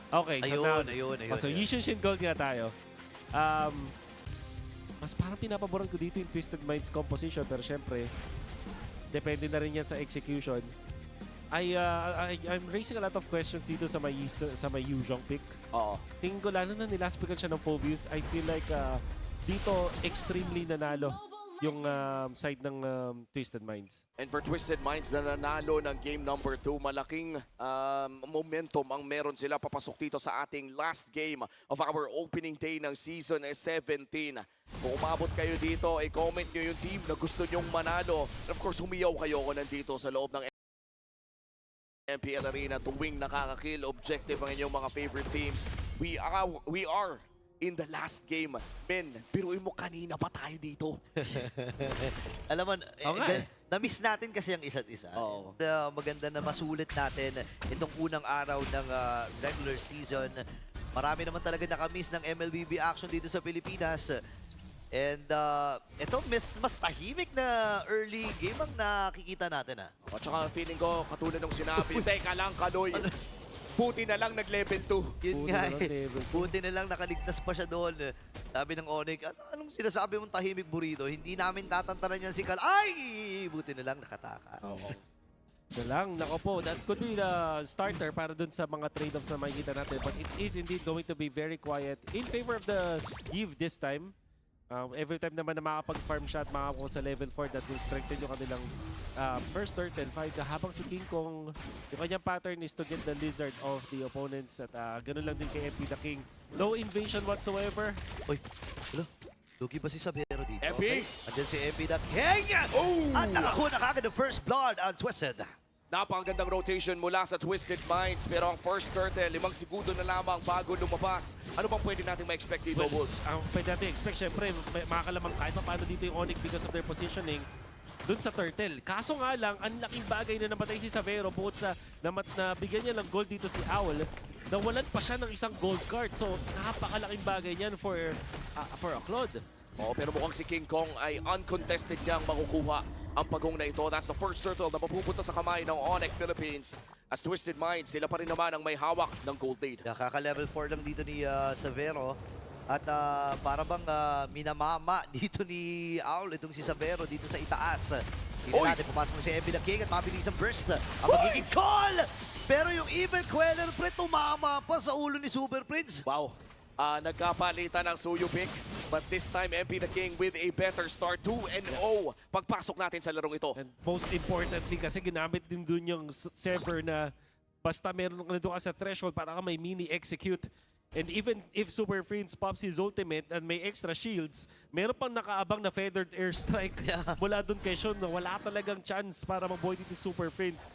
Okay, so Ayun. So Yishushin Gold nga tayo. Mas parang pinapaboran ko dito yung Twisted Minds composition, pero syempre, depende na rin yan sa execution. I'm raising a lot of questions dito sa may Yuzhong pick. Oo. Tingin ko lalo na nilaspikan siya ng Phobius. I feel like dito extremely nanalo yung side ng Twisted Minds. And for Twisted Minds na nanalo ng game number 2, malaking momentum ang meron sila papasok dito sa ating last game of our opening day ng Season 17. Kung umabot kayo dito, i-comment nyo yung team na gusto nyong manalo. And of course, humiyaw kayo kung nandito sa loob ng MPL Arena tuwing nakaka-kill objective ang inyong mga favorite teams. We are in the last game. Men, biruin mo kanina pa tayo dito. Alam mo, na-miss natin kasi ang isa't isa. Oo. Maganda na masulit natin itong unang araw ng regular season. Marami naman talaga nakamiss ng MLBB action dito sa Pilipinas. And ito, mas tahimik na early game ang nakikita natin. At saka feeling ko, katulad ng sinabi, teka lang, Kanoy. Buti na lang nag-level 2. Yun nga eh. Buti na lang nakaligtas pa siya doon. Sabi ng Onic, anong sinasabi mong tahimik burrito? Hindi namin tatantanan yan si Kal. Ay! Buti na lang nakatakas. So lang, nako po, that could be the starter para dun sa mga trade-offs na makikita natin. But it is indeed going to be very quiet in favor of the Give this time. Every time naman na makapag-farm shot, makakuha sa level 4, that will strengthen yung kanilang first turtle fight. Habang si King Kong, yung kanyang pattern is to get the lizard of the opponents. At ganun lang din kay MP the King. No invasion whatsoever. Uy, hello? Lugi ba si Sabero dito? MP? Andyan si MP the King! Oh! At nakakuha na kagad ng first blood ang Twisted. Napakagandang rotation mula sa Twisted Minds. Pero ang first turtle, 5 segundo na lamang bago lumabas. Ano bang pwede natin ma-expect dito, Wolf? Ang pwede natin expect, syempre, makakalamang kahit pa paano dito yung Onyx because of their positioning dun sa turtle. Kaso nga lang, ang laking bagay na namatay si Savero bukod sa nabigyan niya ng gold dito si Owl, nawalan pa siya ng isang gold card. So, napakalaking bagay niyan for a Claude. Oh, pero mukhang si King Kong ay uncontested niyang makukuha ang pagong na ito. That's the first turtle na mapupunta sa kamay ng Onyx Philippines. As Twisted Minds, sila pa rin naman ang may hawak ng gold lead. Nakaka-level 4 lang dito ni Savero. At para bang minamama dito ni Owl itong si Savero dito sa itaas. Hindi natin pumasok na si MB the King at mabilis ang burst. Ang magiging call! Pero yung Evil Queller pre tumama pa sa ulo ni Super Prince. Wow. Nagkapalitan ng Suyo pick. But this time, MP the King with a better start. 2-0 pagpasok natin sa larong ito. And most importantly kasi ginamit din dun yung Sever na basta meron nandun ka sa threshold para ka may mini-execute. And even if Super Prince pops his ultimate and may extra shields, meron pang nakaabang na feathered airstrike mula dun kay Sean na wala talagang chance para mabuhay dito Super Prince.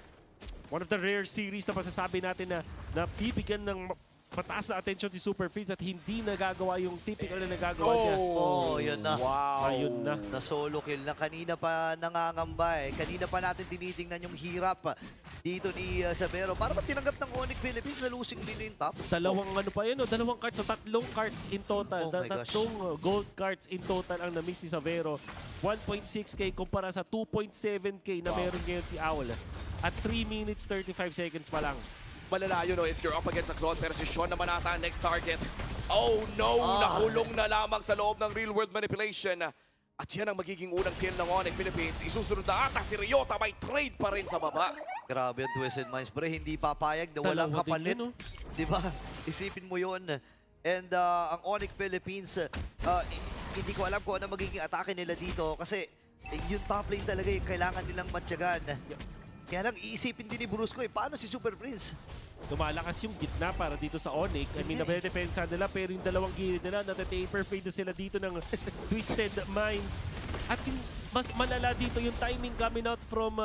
One of the rare series na masasabi natin na bibigyan ng mataas na attention si Super Prince at hindi nagagawa yung typical na nagagawa niya. Oh, yun na. Wow. Ayun na. Na solo kill na kanina pa nangangamba eh. Kanina pa natin tinitingnan yung hirap dito ni Savero. Para ba tinanggap ng Onyx Philippines na losing din yung top? Dalawang ano pa yun, no? Dalawang cards. So tatlong cards in total. Oh my gosh. Tatlong gold cards in total ang na-miss ni Savero. 1.6k kumpara sa 2.7k na meron ngayon si Owl. At 3 minutes 35 seconds pa lang. Malalayo no if you're up against a Claude, pero si Sean naman ata next target. Oh no! Nahulong na lamang sa loob ng real world manipulation. At yan ang magiging unang kill ng Onyx Philippines. Isusunod na ata si Ryota, may trade pa rin sa baba. Grabe ang Twisted Minds, pre. Hindi papayag na walang kapalit. Yun, no? Diba? Isipin mo yun. And ang Onyx Philippines, hindi ko alam kung ano magiging atake nila dito. Kasi yung top lane talaga yung kailangan nilang matyagan. Kaya lang, iisipin din ni Brusco paano si Super Prince? Lumalakas yung gitna para dito sa Onyx. I mean, nabedepensa nila pero yung dalawang gilid nila, natataper fade na sila dito ng Twisted Minds. At mas malala dito yung timing coming out from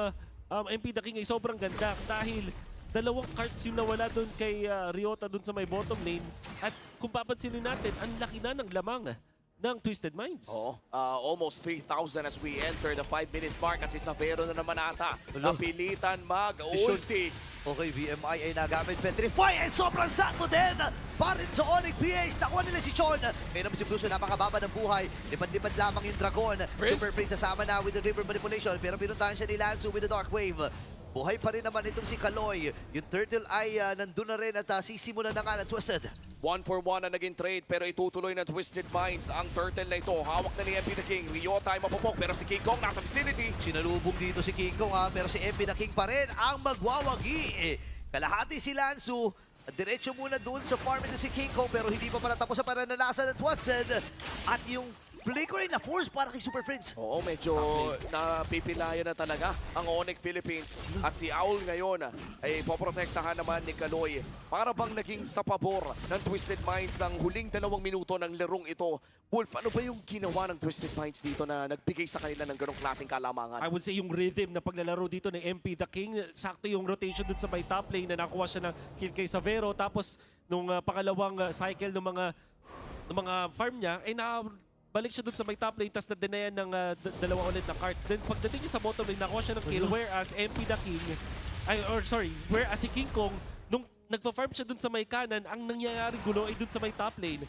MP the King ay sobrang ganda dahil dalawang cards yung nawala doon kay Ryota doon sa may bottom lane. At kung papansinin natin, ang laki na ng lamang ng Twisted Minds. Oo. Almost 3,000 as we enter the 5-minute mark at si Savero na naman ata. Napilitan mag-ulti. Okay, VMI ay nagamit. Petrify ay sobrang sakto din. Parin sa Onyx PH. Nakuha nila si Sean. Kaya naman si Bruce napakababa ng buhay. Lipad-lipad lamang yung Dragon. Prince? Super Prince sasama na with the river manipulation. Pero pinuntahan siya ni Lanzu with the Dark Wave. Buhay pa rin naman itong si Kaloy. Yung turtle ay nandun na rin at sisimulan na nga ng Twisted. 1-for-1 na naging trade pero itutuloy ng Twisted Minds ang turtle na ito. Hawak na ni MP the King. Rio tayo mapupok pero si King Kong nasa vicinity. Sinalubong dito si King Kong pero si MP the King pa rin ang magwawagi. Kalahati si Lansu. Diretso muna doon sa farm ito si King Kong pero hindi pa pala tapos sa pananalasa ng Twisted. At yung flickering na force para kay Super Prince. Oo, medyo napipilayan na talaga ang Onyx Philippines. At si Owl ngayon ay poprotektahan naman ni Kaloy. Para bang naging sa pabor ng Twisted Minds ang huling 2 minuto ng larong ito. Wolf, ano ba yung ginawa ng Twisted Minds dito na nagbigay sa kanila ng ganong klaseng kalamangan? I would say yung rhythm na paglalaro dito ni MP the King, sakto yung rotation dun sa may top lane na nakuha siya ng kill kay Savero. Tapos nung pangalawang cycle ng mga farm niya, ay balik siya dun sa may top lane, tapos na-denayan ng dalawa ulit na cards. Then pagdating niya sa bottom lane, nakuha siya ng kill, whereas MP the King, whereas si King Kong, nung nagpa-farm siya dun sa may kanan, ang nangyayaring gulo ay dun sa may top lane.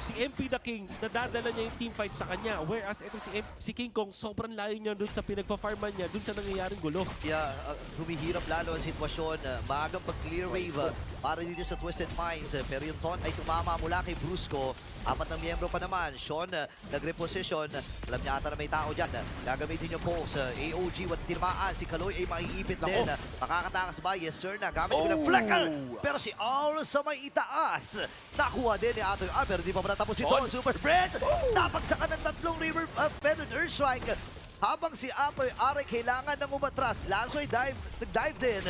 Si MP the King, nadadala niya yung teamfight sa kanya, whereas ito si King Kong, sobrang layo niya dun sa pinagpa-farman niya, dun sa nangyayaring gulo. Yeah, humihirap lalo ang sitwasyon. Maagang pag-clear wave para dito sa Twisted Minds. Pero yung taunt ay tumama mula kay Brusco. 4 na miyembro pa naman. Sean nag-reposition. Alam niya ata na may tao dyan. Gagamitin yung pulse. AOG, walang tinamaan. Si Kaloy ay maiipit din. Makakatakas ba? Yes sir na. Gamit yung flicker. Pero si Owl sa may itaas. Nakuha din ni Atoy. Pero di pa natapos ito. Super Brent. Napagsakan ng 3 River Feathered Earthstrike. Habang si Atoy Are kailangan ng umatras. Lansoy nag-dive din.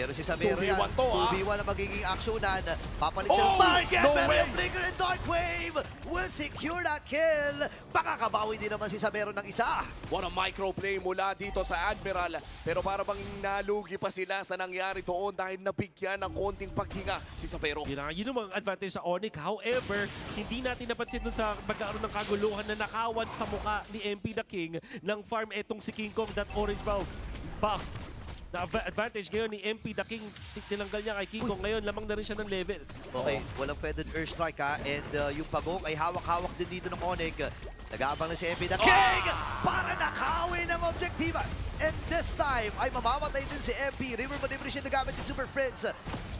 Pero si Savero yan, 2v1 to, 2v1 ang magiging aksyonan. Papalit siya ng target, pero yung Flicker and Dark Wave will secure that kill. Pakakabawi din naman si Savero ng isa. What a microplay mula dito sa Admiral. Pero para bang nalugi pa sila sa nangyari doon dahil nabigyan ng konting paghinga si Savero. Yun ang advantage sa Onic. However, hindi natin napansin dun sa magkaroon ng kaguluhan na nakawan sa muka ni MP the King ng farm etong si King Kong, that orange buff. Na advantage ngayon ni MP the King, tinanggal niya kay King Kong. Ngayon, lamang na rin siya ng levels. Okay, walang Feathered Earthstrike and yung pagong ay hawak-hawak din dito ng Onic. Nag-aabang na si MP the King para nakawin ng objektiba. And this time ay mamamatay din si MP. River Manipulation na gamit ni Super Prince.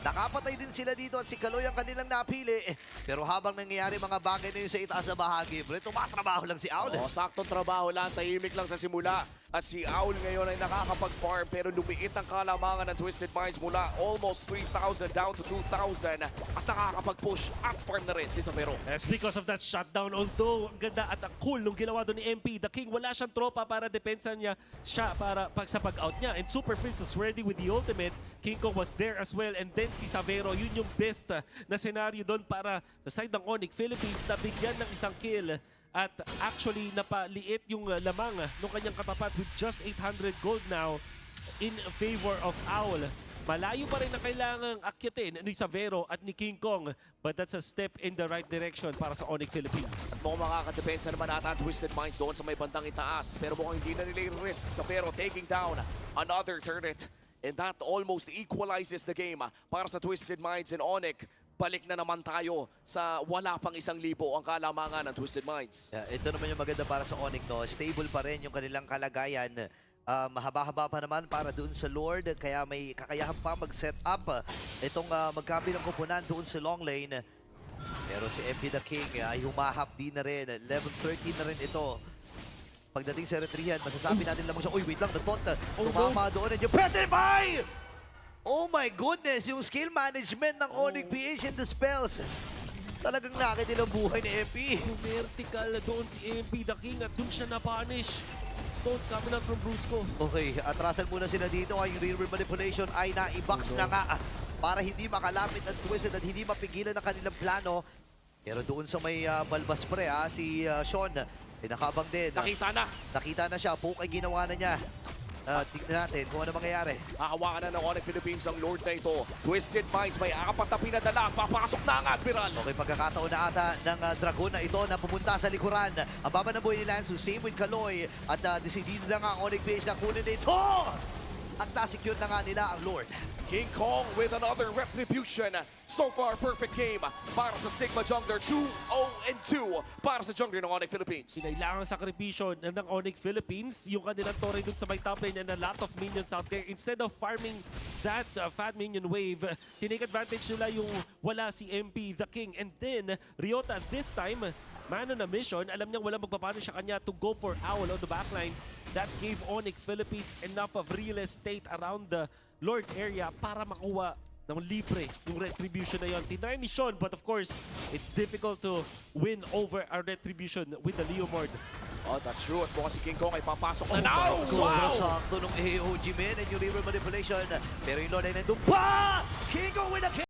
Nakapatay din sila dito at si Kaloy ang kanilang napili. Pero habang nangyayari mga bagay na yun sa itaas na bahagi, bro, tumatrabaho lang si Owl. Saktong trabaho lang, tahimik lang sa simula. At si Owl ngayon ay nakakapag-farm pero lumiit ang kalamangan ng Twisted Minds mula almost 3,000 down to 2,000 at nakakapag-push at farm na rin si Savero. Yes, because of that shutdown, although ang ganda at ang cool nung ginawa doon ni MP the King, wala siyang tropa para depensa niya siya para sa pag-out niya. And Super Prince was ready with the ultimate. King Kong was there as well. And then si Savero, yun yung best na scenario doon para sa side ng Onyx Philippines na bigyan ng isang kill. At actually, napaliit yung lamang ng kanyang katapat with just 800 gold now in favor of Owl. Malayo pa rin na kailangang akyatin ni Savero at ni King Kong, but that's a step in the right direction para sa Onyx Philippines. Mukhang makakadepensa naman ata ang Twisted Minds doon sa may bandang itaas. Pero mukhang hindi na nila i-risk. Savero taking down another turret. And that almost equalizes the game para sa Twisted Minds and Onyx. Balik na naman tayo sa wala pang 1,000 ang kalamangan ng Twisted Minds. Ito naman yung maganda para sa Onyx, no? Stable pa rin yung kanilang kalagayan. Mahaba-haba pa naman para doon sa Lord, kaya may kakayahan pa mag-set up itong magkabilang kupunan doon sa long lane. Pero si MP the King ay humahap din na rin. Level 13 na rin ito. Pagdating sa Eritrean, masasabi natin lamang siya, uy, wait lang, the-taunt. Tumama doon and yung Petrify! Oh my goodness, yung skill management ng Onyx PH and the spells. Talagang nakitilang buhay ni MP. Yung vertical doon si MP the King at doon siya na-punish. Don't coming out from Brusco. Okay, atrasan muna sila dito. Yung river manipulation ay na-i-box na nga para hindi makalapit ang Twisted at hindi mapigilan ang kanilang plano. Pero doon sa may balbas pre, si Sean, nakabang din. Nakita na siya. Poke ay ginawa na niya. Tignan natin kung ano mangyayari. Hahawakan na ng Onyx Philippines ang Lord na ito. Twisted Minds may 4 na pinadala. Papasok na ang Admiral. Okay, pagkakataon na ata ng Dragon na ito na pumunta sa likuran. Ang baba ng buhay ni Lansu, same with Kaloy. At decidido na nga ang Onyx Page na kunin ito. At nasecure na nga nila ang Lord. King Kong with another retribution. So far, perfect game para sa Sigma Jungler. 2-0-2 para sa Jungler ng Onyx Philippines. Kinailangan sakripisyo ng Onyx Philippines yung kanilang tore dun sa may top lane and a lot of minions out there. Instead of farming that fat minion wave, tinake advantage nila yung wala si MP, the King. And then, Ryota this time, man on a mission, alam niyang walang magpapano siya kanya to go for Owl on the backlines. That gave Onyx Philippines enough of real estate around the Lord area para makuha ng libre yung retribution na yun. Tinry ni Sean, but of course, it's difficult to win over our retribution with the Leomord. Oh, that's true. At mukhang si King Kong ay papasok na now. Sobrang sakto ng AOG men and yung river manipulation. Pero yung Lord ay nandun pa! King Kong with a kill!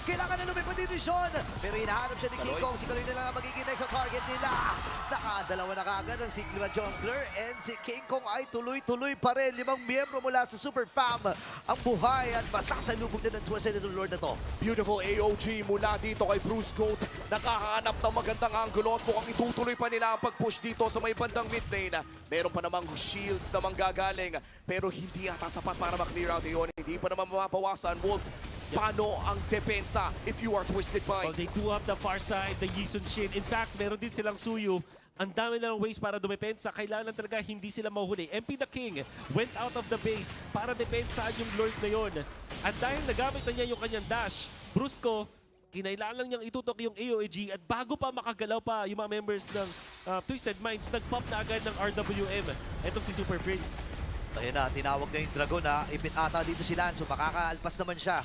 Kailangan na lumipad din ni Sean. Pero hinahanap siya ni King Kong. Si Kaloy na lang ang magiging next sa target nila. Nakadalawa na kagad ang Sigma Jungler. And si King Kong ay tuloy-tuloy pa rin. 5 miyembro mula sa Super Fam ang buhay at masasalubog na ng Twisted ng Lord na to. Beautiful AOG mula dito kay Bruce Goat. Nakahanap ng magandang angulo at mukhang itutuloy pa nila ang pag-push dito sa may bandang mid lane. Meron pa namang shields na manggagaling. Pero hindi ata sapat para ma-clear out yun. Hindi pa naman mapapawasan. Wolf, paano ang depensa if you are Twisted Well, Minds? they do have the far side, the Yisun Shin. In fact, meron din silang Suyu. Ang dami na ng ways para dumepensa. Kailangan talaga hindi sila mahuli. MP the King went out of the base para depensaan yung Lord na yun. At dahil nagamit na niya yung kanyang dash, Brusco, kinailangan lang niyang itutok yung AOG at bago pa makagalaw pa yung mga members ng Twisted Minds, nag-pop na agad ng RWM. Etong si Super Prince. Ayun na, tinawag na yung Dragon na ipit ata dito si Lance. So makakaalpas naman siya.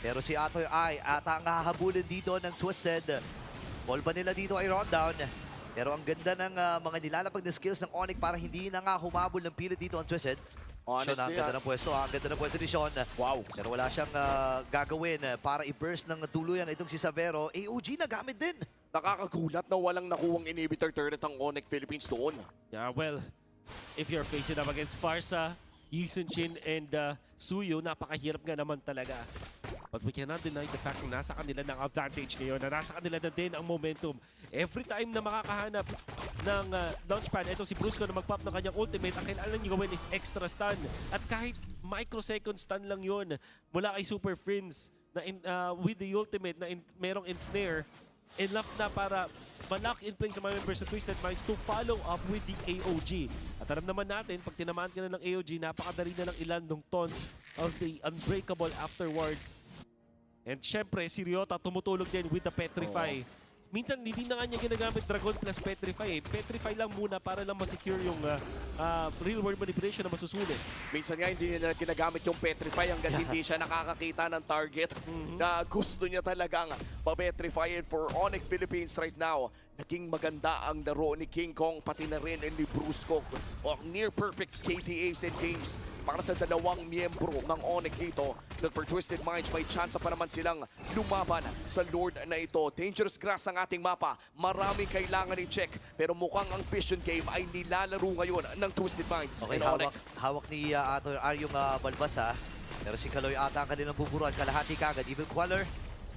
Pero si Atoy ay ata ang hahabulin dito ng Twisted. Call pa nila dito ay rundown. Pero ang ganda ng mga nilalapag na skills ng Onyx para hindi na nga humabol ng pilit dito ang Twisted. Honestly, Sean, ang ganda ng pwesto. Ang ganda ng pwesto ni Sean. Wow. Pero wala siyang gagawin para i-burst ng tuluyan itong si Savero. AOG na gamit din. Nakakagulat na walang nakuwang inhibitor turret ang Onyx Philippines doon. Yeah, well, if you're facing up against Farsa, Yisun Shin, and Suyu, napakahirap nga naman talaga. But we cannot deny the fact na nasa kanila ng advantage ngayon, na nasa kanila na din ang momentum. Every time na makakahanap ng launchpad, ito si Brusco na mag-pop ng kanyang ultimate, ang kailangan niyo gawin is extra stun. At kahit microsecond stun lang yun mula kay Super Friends na with the ultimate na merong ensnare, enough na para ma-lock in place sa mga members sa Twisted Minds to follow up with the AOG. At alam naman natin, pag tinamaan ka na ng AOG, napakadali na lang ilan ng taunt of the Unbreakable afterwards. And syempre, si Ryota tumutulog din with the Petrify. Minsan, hindi na nga niya ginagamit Dragon plus Petrify. Petrify lang muna para lang ma-secure yung real-world manipulation na masusulit. Minsan nga hindi nila ginagamit yung Petrify hanggang hindi siya nakakakita ng target na gusto niya talagang pa-petrify for Onyx Philippines right now. Naging maganda ang laro ni King Kong pati na rin ni Brusco. O near perfect KDAs and games para sa dalawang miyembro ng Onyx dito. That for Twisted Minds, may chance pa naman silang lumaban sa Lord na ito. Dangerous grass ang ating mapa. Maraming kailangan i-check. Pero mukhang ang Vision Game ay nilalaro ngayon ng Twisted Minds. Okay, hawak ni Atoy R yung balbas ha. Pero si Kaloy ata ang kanilang buburuan. Kalahati kagad. Even Queller.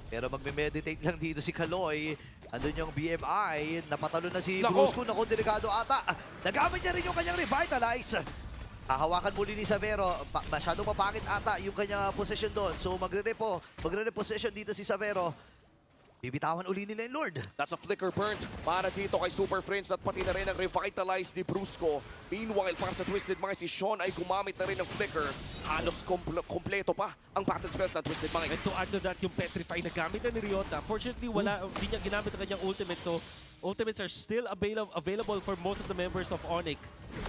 Pero magme-meditate lang dito si Kaloy. Andun yung BMI. Napatalo na si Brusco. Naku, delikado ata. Nagamit niya rin yung kanyang Revitalize. Hahawakan muli ni Savero. Masyadong mapangit ata yung kanyang position doon. So magre-reposition dito si Savero. Bibitawan uli nila yung Lord. That's a flicker burnt para dito kay Super Friends at pati na rin ang revitalize ni Brusco. Meanwhile, para sa Twisted Minds, si Sean ay gumamit na rin ng flicker. Halos kompleto pa ang battle spells ng Twisted Minds. And to add to that, yung Petrify na gamit na ni Ryota. Fortunately, hindi niya ginamit ang kanyang ultimate. So, ultimates are still available for most of the members of Onyx.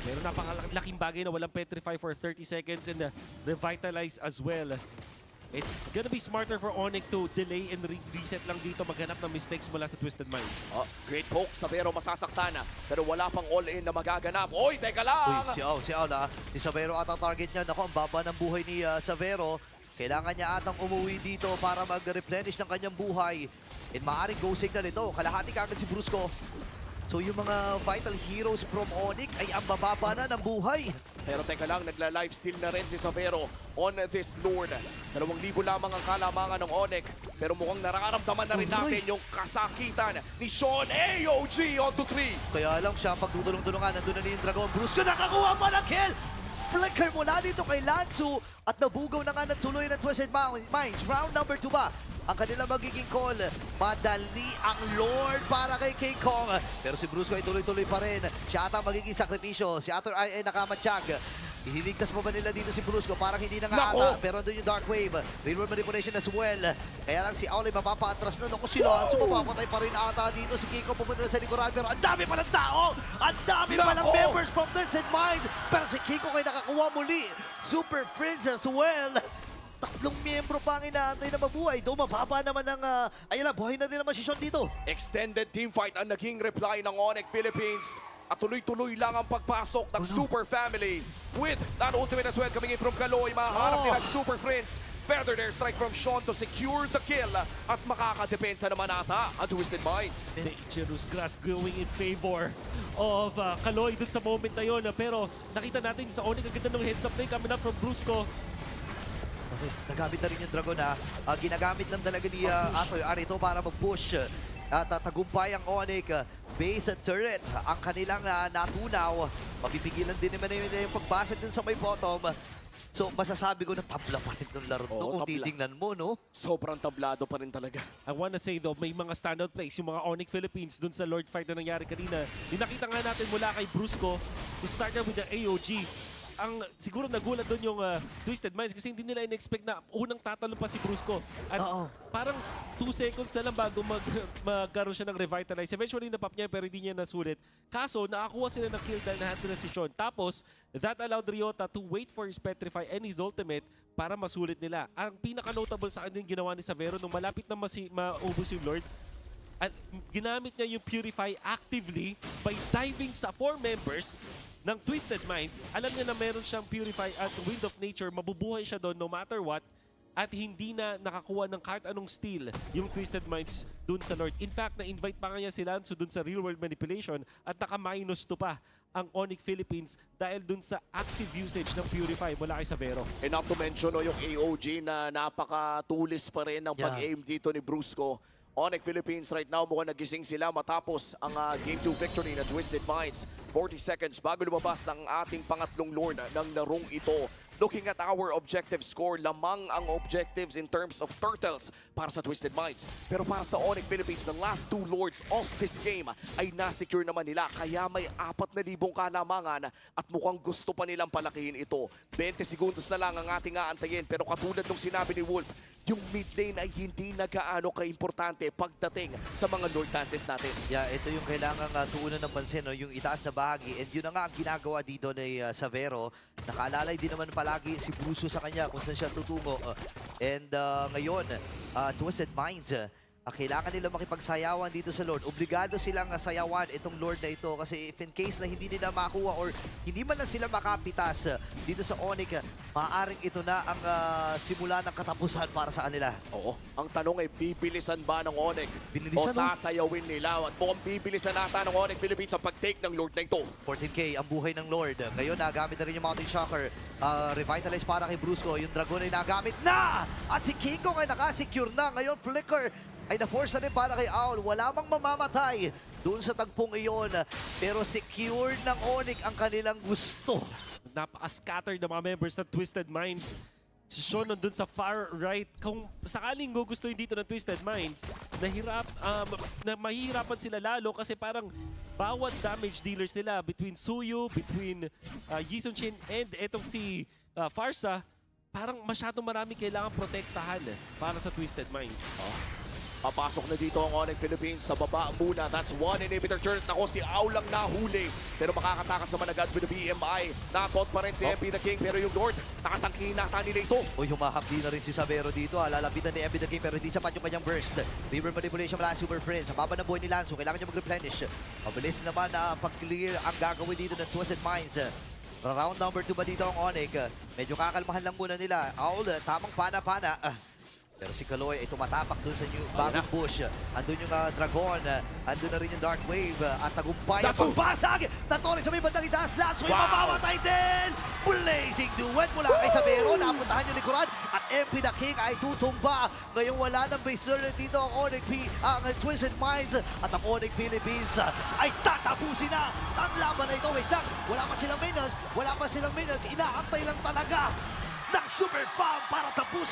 Pero napakalaking bagay na walang Petrify for 30 seconds and revitalize as well. It's gonna be smarter for Onyx to delay and reset lang dito, maghanap ng mistakes mula sa Twisted Minds. Great poke, Savero masasaktan na, pero wala pang all-in na magaganap. Oy, teka lang! Uy, si Aul ha. Si Savero at ang target niya. Naku, ang baba ng buhay ni Savero. Kailangan niya atang umuwi dito para mag-replenish ng kanyang buhay. And maaaring go signal ito. Kalahati kagad si Brusco. So yung mga vital heroes from Onyx ay ang bababa na ng buhay. Pero teka lang, nagla-lifesteal na rin si Savero on this Lord. 2,000 lamang ang kalamangan ng Onyx. Pero mukhang nararamdaman na rin natin yung kasakitan ni Sean AOG on to 3. Kaya lang siya pagtutulong-tulungan. Nandun na ni yung Dragon. Brusco nakakuha pa ng kill! flicker mula dito kay Lansu at nabugaw na nga ng tuloy ng Twisted Minds. Round number 2 ba ang kanila magiging call? Madali ang Lord para kay King Kong. Pero si Brusco ay tuloy-tuloy pa rin. Siya ata magiging sakripisyo. Si Ator ay nakamatsyag. Ihiligtas pa ba nila dito si Brusco? Parang hindi na nga ata. Pero doon yung Dark Wave. Real World Manipulation as well. Kaya lang si Aul ay mapapaatras na. Naku, si Lansu mapapatay pa rin ata dito. Si Kiko pupunta na sa likuran. Pero ang dami palang tao! Ang dami palang members from Twisted Minds! Pero si Kiko ay nakakuha muli. Super Prince as well. Tatlong miyembro pa ang inaantay na mabuhay. Doon mababa naman ang... ayun lang, buhay na din naman si Sean dito. Extended team fight ang naging reply ng Onyx Philippines. At tuloy-tuloy lang ang pagpasok ng Super Family. With that ultimate as well coming in from Kaloy. Mahaharap nila si Super Friends. Feather their strike from Sean to secure the kill. At makakadepensa naman ata ang Twisted Minds. Dangerous grass going in favor of Kaloy dun sa moment na yun. Pero nakita natin sa Onic ang ganda ng heads up play coming up from Brusco. Okay, nagamit na rin yung Dragon ha. Ginagamit lang talaga ni Atoy Arito para mag-push. At tagumpay ang Onic. Base at turret ang kanilang natunaw. Mapipigilan din naman yung pagbasag dun sa may bottom. So masasabi ko na tabla pa rin itong laro to kung titingnan mo, no? Sobrang tablado pa rin talaga. I wanna say though, may mga standout plays yung mga Onyx Philippines dun sa Lord fight na nangyari kanina. Nakita nga natin mula kay Brusco to start na with the AOG. Ang siguro nagulat doon yung Twisted Minds kasi hindi nila in-expect na unang tatalon pa si Brusco. At parang 2 seconds na lang bago magkaroon siya ng revitalize. Eventually napap niya pero hindi niya nasulit. Kaso nakakuha sila ng kill dahil nahanto na si Sean. Tapos that allowed Ryota to wait for his Petrify and his ultimate para masulit nila. Ang pinaka-notable sa kanya yung ginawa ni Savero nung malapit na maubos yung Lord. At ginamit niya yung Purify actively by diving sa 4 members ng Twisted Minds. Alam niya na meron siyang Purify at Wind of Nature. Mabubuhay siya doon no matter what. At hindi na nakakuha ng kahit anong steal yung Twisted Minds doon sa Lord. In fact, na-invite pa nga niya si Lansu doon sa Real World Manipulation at naka-minus 2 pa ang Onyx Philippines dahil doon sa active usage ng Purify mula kay Savero. And not to mention yung AOG na napakatulis pa rin ng pag-aim dito ni Brusco. Onyx Philippines right now mukhang nagising sila matapos ang Game 2 victory na Twisted Minds. 40 seconds bago lumabas ang ating pangatlong Lord ng larong ito. Looking at our objective score, lamang ang objectives in terms of turtles para sa Twisted Minds. Pero para sa Onyx Philippines, the last 2 Lords of this game ay nasecure naman nila. Kaya may 4,000 kalamangan at mukhang gusto pa nilang palakihin ito. 20 segundos na lang ang ating aantayin. Pero katulad nung sinabi ni Wolf, yung mid lane ay hindi na gaano ka-importante pagdating sa mga Lord dances natin. Yeah, ito yung kailangan tuunan ng pansin, no? Yung itaas na bahagi. And yun na nga ang ginagawa dito ni Savero. Nakaalalay din naman palagi si Bruso sa kanya kung saan siya tutungo. And ngayon, Twisted Minds, kailangan nila makipagsayawan dito sa Lord. Obligado silang sayawan itong Lord na ito kasi if in case na hindi nila makuha or hindi man lang sila makapitas dito sa Onyx, maaaring ito na ang simula ng katapusan para sa kanila. Oo. Ang tanong ay bibilisan ba ng Onyx o Binilisan, sasayawin nila? At mukhang bibilisan nata ng Onyx Philippines ang pag-take ng Lord na ito. 14K ang buhay ng Lord. Ngayon nagamit na rin yung Mountain Shocker. Revitalize para kay Brusco. Yung Dragon ay nagamit na! At si King Kong ay nakasecure na. Ngayon Flicker ay na-force na rin para kay Owl. Wala mang mamamatay doon sa tagpong iyon. Pero secured ng Onyx ang kanilang gusto. Napaka-scattered ng mga members ng Twisted Minds. Si Sean nandun sa far right. Kung sakaling gugustuhin dito ng Twisted Minds, mahihirapan sila lalo kasi parang bawat damage dealers nila between Suyu, between Yison Chin, and etong si Farsa, parang masyadong marami kailangan protektahan para sa Twisted Minds. Papasok na dito ang Onyx Philippines sa baba muna. That's 1 inhibitor turret. Nako, si Au lang nahuli. Pero makakatakas naman agad with the BMI. Nakot pa rin si MP the King. Pero yung Lord, nakatangkihin nata nila ito. Uy, humahapdi na rin si Savero dito. Lalapitan ni MP the King pero hindi sapat yung kanyang burst. River Manipulation mula Super Friends. Ang baba ng buhay ni Lanzo. Kailangan niya mag-replenish. Mabilis naman na pag-clear ang gagawin dito ng Twisted Minds. Round number 2 ba dito ang Onyx? Medyo kakalmahan lang muna nila. Aul, tamang pana-pana. Pero si Kaloy ay tumatapak dun sa new bagong bush. Andun yung Dragon, andun na rin yung Dark Wave, at tagumpay ang Datsu! pagbasag. Natore sa may bandang itaas, Datsu ay Wow! mamamatay din! Blazing duet mula kay Sabero, napuntahan yung likuran, at MP the King ay tutumba. Ngayong wala ng base earner dito ang ang Twisted Minds, at ang Onyx Philippines ay tatapusin na ang laban na ito. Wait lang, wala pa silang minions, inaantay lang talaga ng Super Bomb para tapusin.